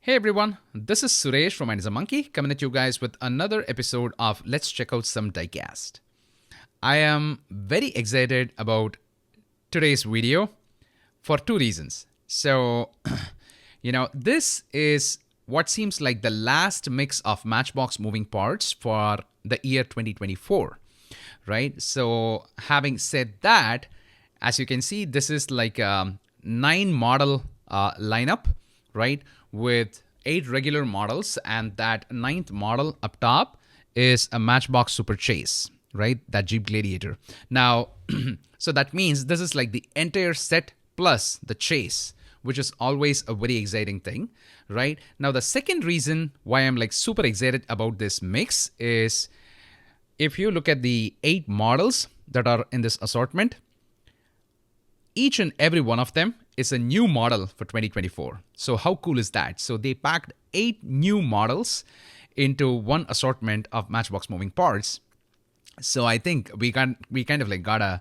Hey everyone, this is Suresh from Mind is a Monkey coming at you guys with another episode of Let's Check Out Some Diecast. I am very excited about today's video for two reasons. So, this is what seems like the last mix of Matchbox moving parts for the year 2024, right? So, having said that, as you can see, this is like a 9 model lineup, right? With 8 regular models, and that 9th model up top is a Matchbox Super Chase, right? That Jeep Gladiator. Now, so that means this is like the entire set plus the Chase, which is always a very exciting thing, right? Now, the second reason why I'm like super excited about this mix is if you look at the 8 models that are in this assortment, each and every one of them is a new model for 2024. So how cool is that? So they packed 8 new models into one assortment of Matchbox moving parts. So I think we kind of like gotta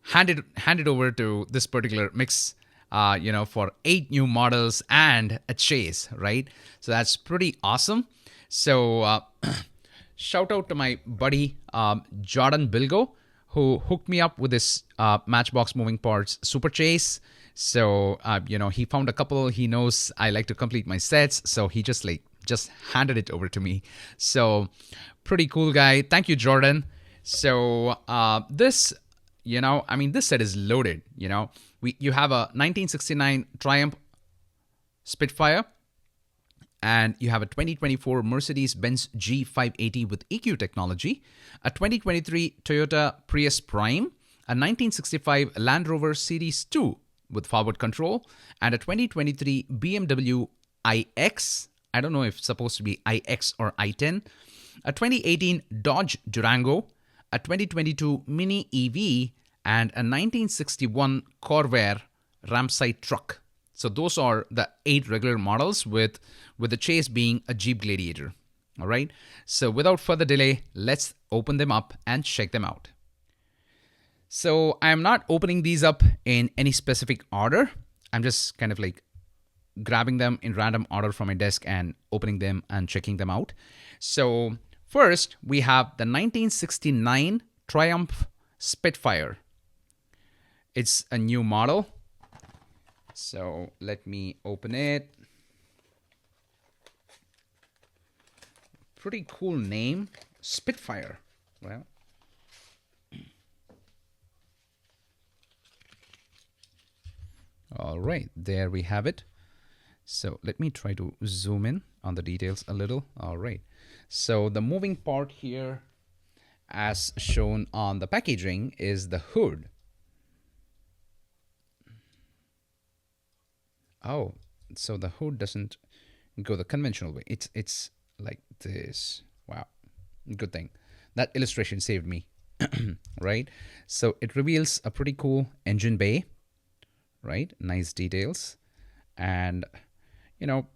hand it over to this particular mix, for 8 new models and a chase, right? So that's pretty awesome. So shout out to my buddy Jordan Bilgo, who hooked me up with this Matchbox moving parts Super Chase. So, he found a couple. He knows I like to complete my sets. So he just handed it over to me. So pretty cool guy. Thank you, Jordan. So this set is loaded. You have a 1969 Triumph Spitfire, and you have a 2024 Mercedes-Benz G 580 with EQ technology, a 2023 Toyota Prius Prime, a 1965 Land Rover Series 2 with forward control, and a 2023 BMW iX. I don't know if it's supposed to be iX or i10. A 2018 Dodge Durango, a 2022 Mini EV, and a 1961 Corvair Rampside truck. So those are the 8 regular models with the Chase being a Jeep Gladiator. All right. So without further delay, let's open them up and check them out. So I'm not opening these up in any specific order. I'm just kind of like grabbing them in random order from my desk and opening them and checking them out. So first, we have the 1969 Triumph Spitfire. It's a new model. So let me open it. Pretty cool name, Spitfire. Well, all right, there we have it. So let me try to zoom in on the details a little. All right. So the moving part here, as shown on the packaging, is the hood. Oh, so the hood doesn't go the conventional way. It's like this. Wow, good thing. That illustration saved me, right? So it reveals a pretty cool engine bay, right? Nice details, and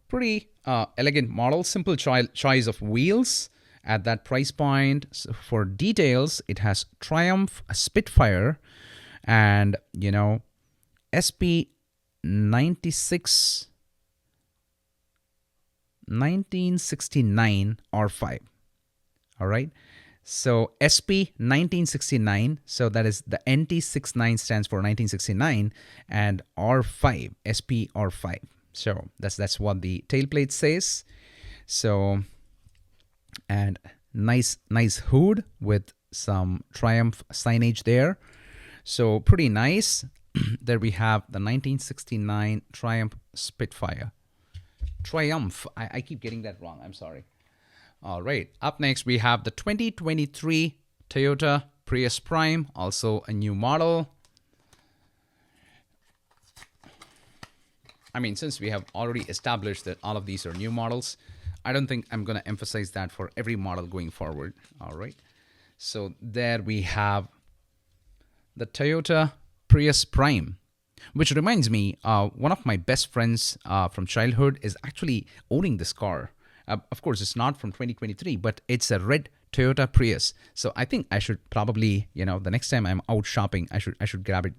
pretty elegant model. Simple choice of wheels at that price point. So for details, it has Triumph Spitfire, and SP 1969 R5. All right. So SP 1969. So that is the NT69 stands for 1969, and R5, SP R5. So that's what the tailplate says. So, and nice hood with some Triumph signage there. So pretty nice. There we have the 1969 Triumph Spitfire. Triumph. I keep getting that wrong. I'm sorry. All right. Up next, we have the 2023 Toyota Prius Prime, also a new model. I mean, since we have already established that all of these are new models, I don't think I'm going to emphasize that for every model going forward. All right. So there we have the Toyota Prius Prime, which reminds me, one of my best friends from childhood is actually owning this car. Of course, it's not from 2023, but it's a red Toyota Prius. So I think I should probably, the next time I'm out shopping, I should grab it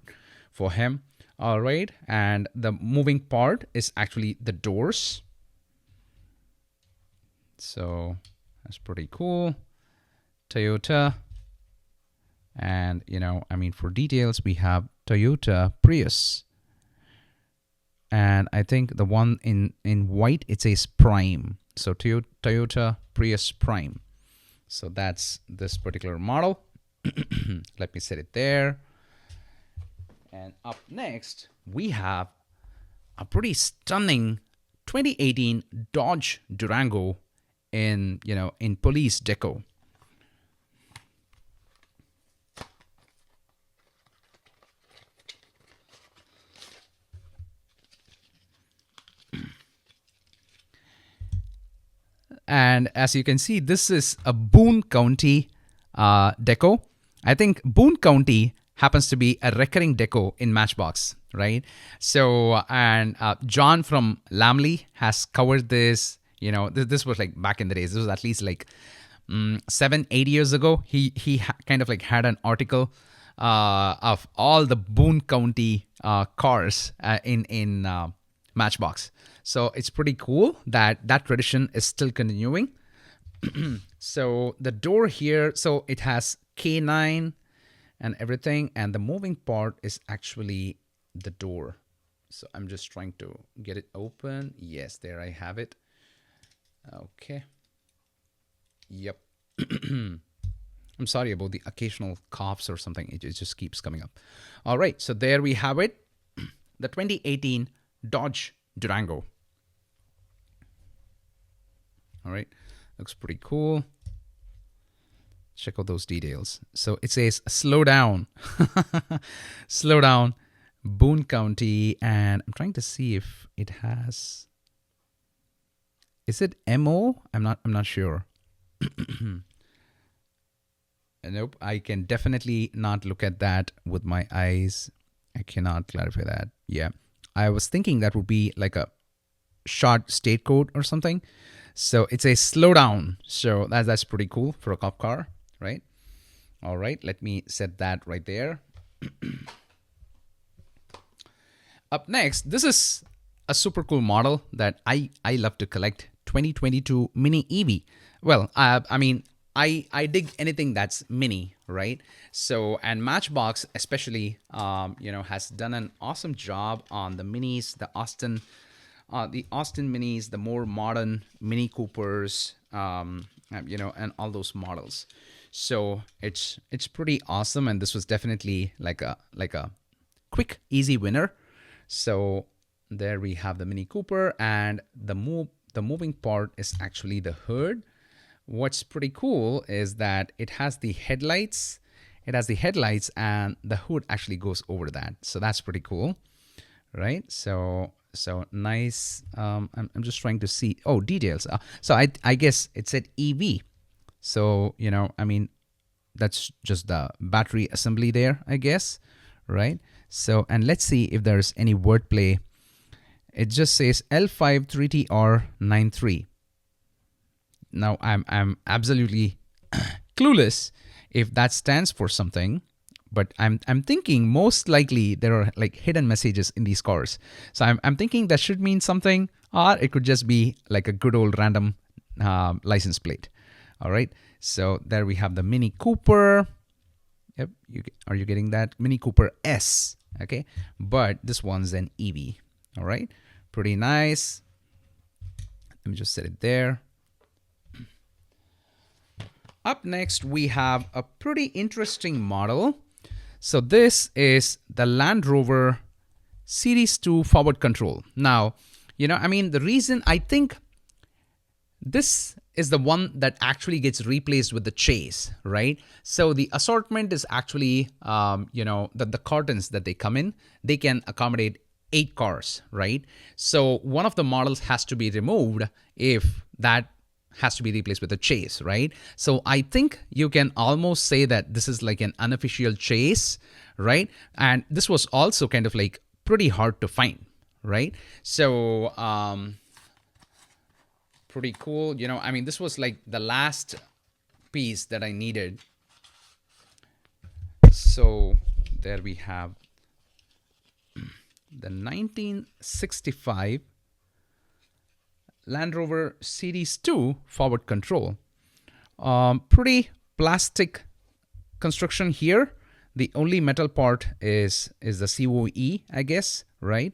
for him. All right. And the moving part is actually the doors. So that's pretty cool. Toyota. And, for details, we have Toyota Prius. And I think the one in white, it says Prime. So Toyota Prius Prime. So that's this particular model. Let me set it there. And up next, we have a pretty stunning 2018 Dodge Durango in police deco. And as you can see, this is a Boone County deco. I think Boone County happens to be a recurring deco in Matchbox, right? So, and John from Lamley has covered this. This was like back in the days. This was at least like 7-8 years ago. He kind of like had an article of all the Boone County cars in Matchbox. So it's pretty cool that tradition is still continuing. So the door here, so it has K9 and everything, and the moving part is actually the door. So I'm just trying to get it open. Yes, there I have it. Okay. Yep. I'm sorry about the occasional coughs or something. It just keeps coming up. All right, so there we have it. The 2018 Dodge Durango. All right, looks pretty cool. Check out those details. So it says slow down. Slow down, Boone County. And I'm trying to see if it has, is it MO? I'm not sure. Nope, I can definitely not look at that with my eyes. I cannot clarify that. Yeah, I was thinking that would be like a short state code or something. So it's a slow down. So that's pretty cool for a cop car, right? All right, let me set that right there. Up next, this is a super cool model that I love to collect. 2022 Mini EV. Well, I dig anything that's mini, right? So, and Matchbox especially, has done an awesome job on the minis, the Austin Minis, the more modern Mini Coopers, and all those models. So it's pretty awesome, and this was definitely like a quick, easy winner. So there we have the Mini Cooper, and the moving part is actually the hood. What's pretty cool is that it has the headlights. It has the headlights, and the hood actually goes over that. So that's pretty cool, right? So nice. I'm just trying to see. Oh, details. So I guess it said EV. So that's just the battery assembly there, I guess, right? So, and let's see if there's any wordplay. It just says L53TR93. Now I'm absolutely clueless if that stands for something, but I'm thinking most likely there are like hidden messages in these cars. So I'm thinking that should mean something, or it could just be like a good old random license plate. All right. So there we have the Mini Cooper. Yep. Are you getting that? Mini Cooper S. Okay. But this one's an EV. All right. Pretty nice. Let me just set it there. Up next, we have a pretty interesting model. So this is the Land Rover Series 2 forward control. Now, the reason I think this is the one that actually gets replaced with the Chase, right? So the assortment is actually, the cartons that they come in, they can accommodate 8 cars, right? So one of the models has to be removed if that has to be replaced with a Chase, right? So I think you can almost say that this is like an unofficial Chase, right? And this was also kind of like pretty hard to find, right? So pretty cool. This was like the last piece that I needed. So there we have the 1965 Land Rover Series 2 forward control. Pretty plastic construction here. The only metal part is the COE, I guess, right?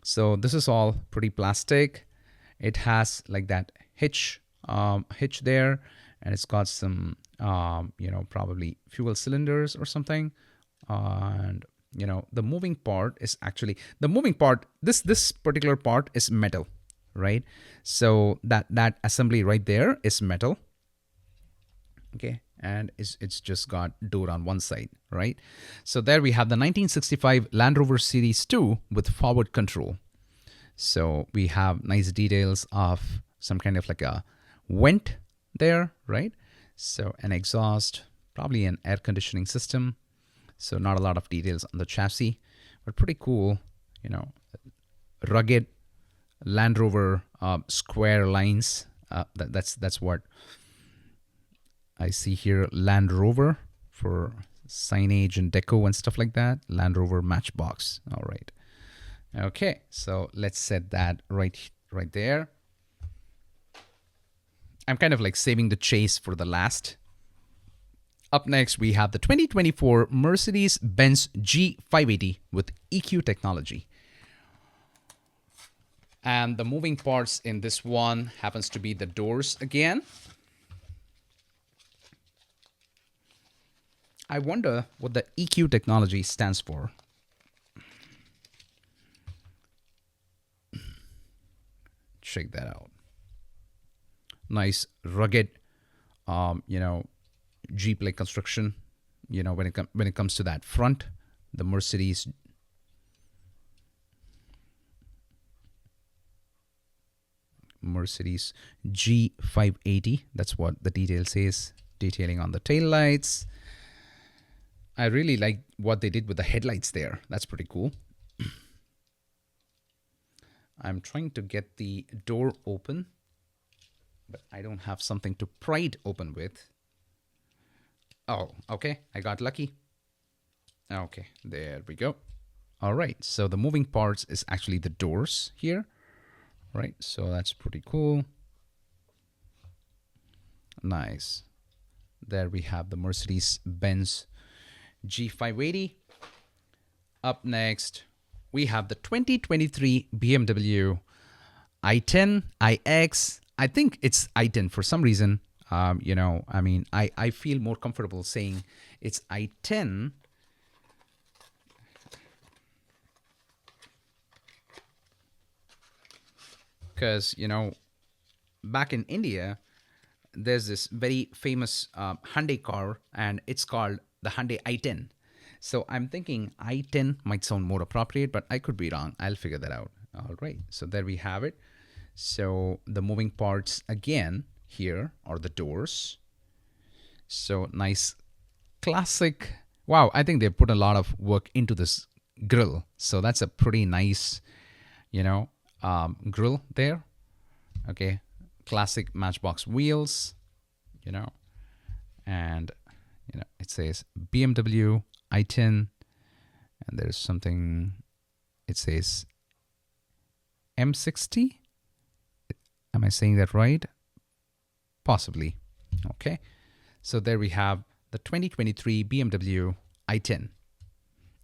So this is all pretty plastic. It has like that hitch there, and it's got some probably fuel cylinders or something. And the moving part is actually this particular part is metal, right? So that assembly right there is metal. Okay, and it's just got door on one side, right? So there we have the 1965 Land Rover Series 2 with forward control. So we have nice details of some kind of like a vent there, right? So an exhaust, probably an air conditioning system. So not a lot of details on the chassis, but pretty cool, rugged Land Rover square lines. That's what I see here. Land Rover for signage and deco and stuff like that. Land Rover Matchbox. All right. Okay, so let's set that right there. I'm kind of like saving the chase for the last. Up next, we have the 2024 Mercedes-Benz G 580 with EQ technology. And the moving parts in this one happens to be the doors again. I wonder what the EQ technology stands for. Check that out. Nice, rugged, Jeep-like construction. When it comes to that front, the Mercedes G 580. That's what the detail says. Detailing on the tail lights. I really like what they did with the headlights there. That's pretty cool. I'm trying to get the door open, but I don't have something to pry it open with. Oh, okay. I got lucky. Okay, there we go. All right, so the moving parts is actually the doors here. Right, so that's pretty cool. Nice. There we have the Mercedes-Benz G 580. Up next, we have the 2023 BMW i10, iX. I think it's i10 for some reason. I feel more comfortable saying it's i10 because, back in India, there's this very famous Hyundai car, and it's called the Hyundai i10. So I'm thinking i10 might sound more appropriate, but I could be wrong. I'll figure that out. All right, so there we have it. So the moving parts again here are the doors. So nice, classic. Wow, I think they put a lot of work into this grille. So that's a pretty nice, grille there. Okay, classic Matchbox wheels, and it says BMW i10, and there's something, it says M60. Am I saying that right? Possibly. Okay, so there we have the 2023 BMW i10.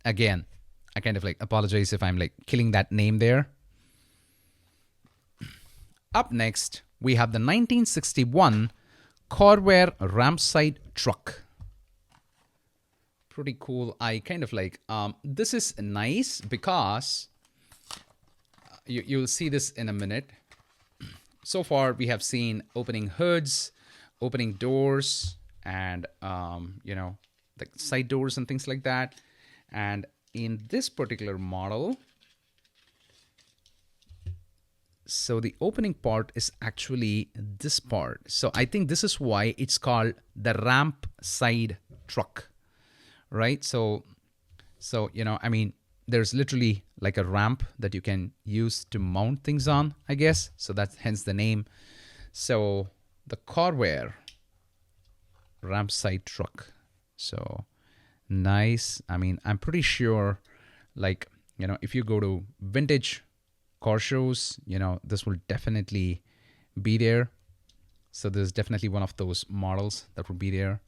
Again, I kind of like apologize if I'm like killing that name there. Up next, we have the 1961 Corvair Rampside truck. Pretty cool. I kind of like, this is nice because you'll see this in a minute. So far, we have seen opening hoods, opening doors, and, the side doors and things like that. And in this particular model, so the opening part is actually this part. So I think this is why it's called the ramp side truck, right? So there's literally like a ramp that you can use to mount things on, I guess. So that's hence the name. So the Corvair Rampside truck. So nice. I'm pretty sure, if you go to vintage car shows, this will definitely be there. So there's definitely one of those models that would be there.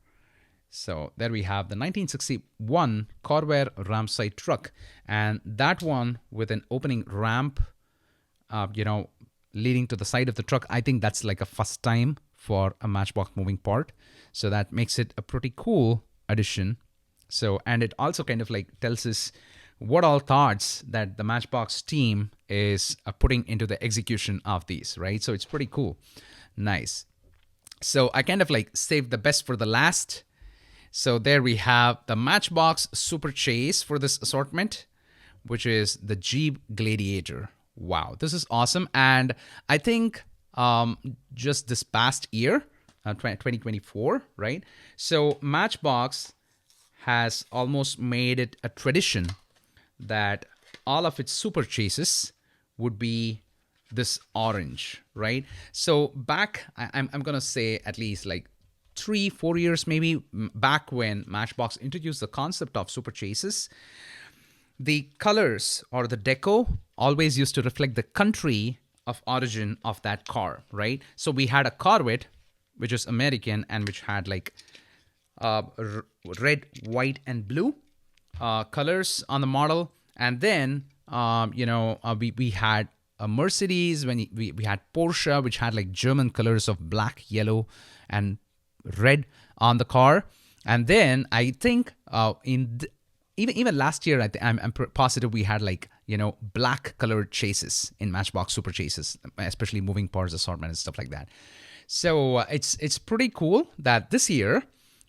So there we have the 1961 Corvair Rampside truck, and that one with an opening ramp, leading to the side of the truck. I think that's like a first time for a Matchbox moving part. So that makes it a pretty cool addition. So, and it also kind of like tells us what all thoughts that the Matchbox team is putting into the execution of these, right? So it's pretty cool. Nice. So I kind of like saved the best for the last. So there we have the Matchbox Super Chase for this assortment, which is the Jeep Gladiator. Wow, this is awesome. And I think just this past year, 2024, right? So Matchbox has almost made it a tradition that all of its Super Chases would be this orange, right? So back, I'm going to say at least like 3-4 years maybe back when Matchbox introduced the concept of Super Chases, the colors or the deco always used to reflect the country of origin of that car, right? So we had a Corvette, which is American and which had like red, white, and blue colors on the model. And then, we had a Mercedes, when we had Porsche, which had like German colors of black, yellow, and red on the car. And then I think even last year, I'm positive we had like, black colored chases in Matchbox Super Chases, especially moving parts assortment and stuff like that. So it's pretty cool that this year,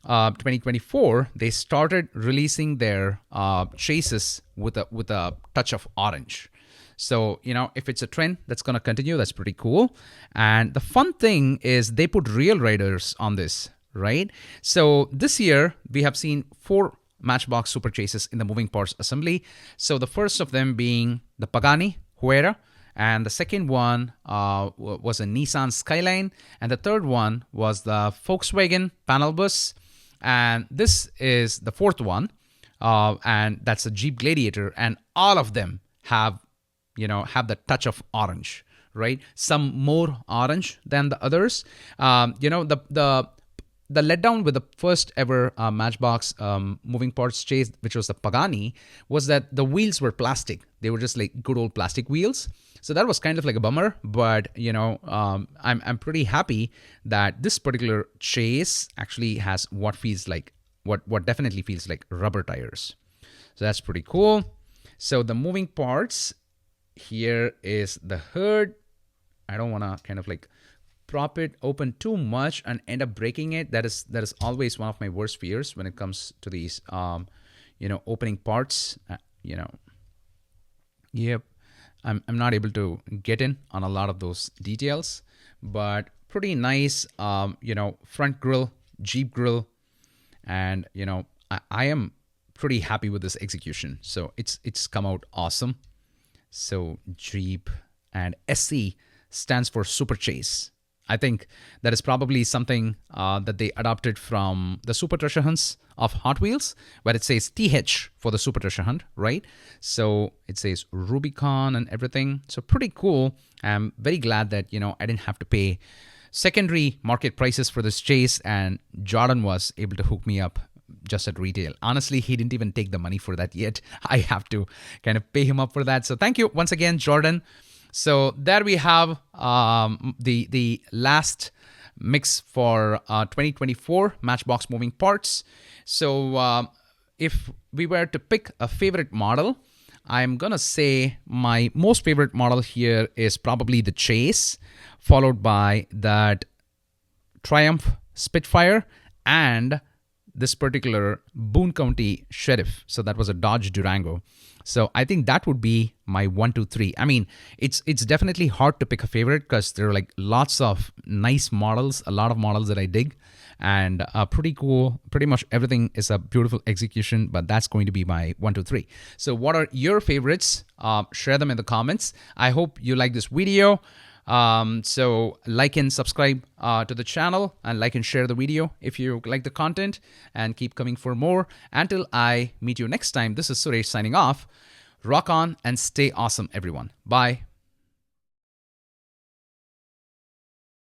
2024, they started releasing their chases with a touch of orange. So, if it's a trend that's going to continue, that's pretty cool. And the fun thing is they put real riders on this, right? So this year, we have seen 4 Matchbox Super Chases in the moving parts assembly. So the first of them being the Pagani Huayra, and the second one was a Nissan Skyline, and the third one was the Volkswagen Panel Bus, and this is the fourth one, and that's a Jeep Gladiator, and all of them have the touch of orange, right? Some more orange than the others. The letdown with the first ever Matchbox moving parts chase, which was the Pagani, was that the wheels were plastic. They were just like good old plastic wheels. So that was kind of like a bummer, but I'm pretty happy that this particular chase actually has what definitely feels like rubber tires. So that's pretty cool. So the moving parts, here is the hood. I don't want to kind of like prop it open too much and end up breaking it. That is always one of my worst fears when it comes to these opening parts. Yep, I'm not able to get in on a lot of those details, but pretty nice front grille, Jeep grille, and I am pretty happy with this execution. So it's come out awesome. So Jeep, and SC stands for Super Chase. I think that is probably something that they adopted from the Super Treasure Hunts of Hot Wheels, where it says TH for the Super Treasure Hunt, right? So it says Rubicon and everything. So pretty cool. I'm very glad that, I didn't have to pay secondary market prices for this chase, and Jordan was able to hook me up just at retail. Honestly, he didn't even take the money for that yet. I have to kind of pay him up for that. So thank you once again, Jordan. So there we have the last mix for 2024 Matchbox moving parts. So if we were to pick a favorite model, I'm going to say my most favorite model here is probably the Chase, followed by that Triumph Spitfire and this particular Boone County Sheriff. So that was a Dodge Durango. So I think that would be my 1, 2, 3. I mean, it's definitely hard to pick a favorite because there are like lots of nice models, a lot of models that I dig, and pretty cool. Pretty much everything is a beautiful execution, but that's going to be my 1, 2, 3. So what are your favorites? Share them in the comments. I hope you like this video. So like and subscribe to the channel, and like and share the video if you like the content, and keep coming for more. Until I meet you next time, this is Suresh signing off. Rock on and stay awesome, everyone. Bye.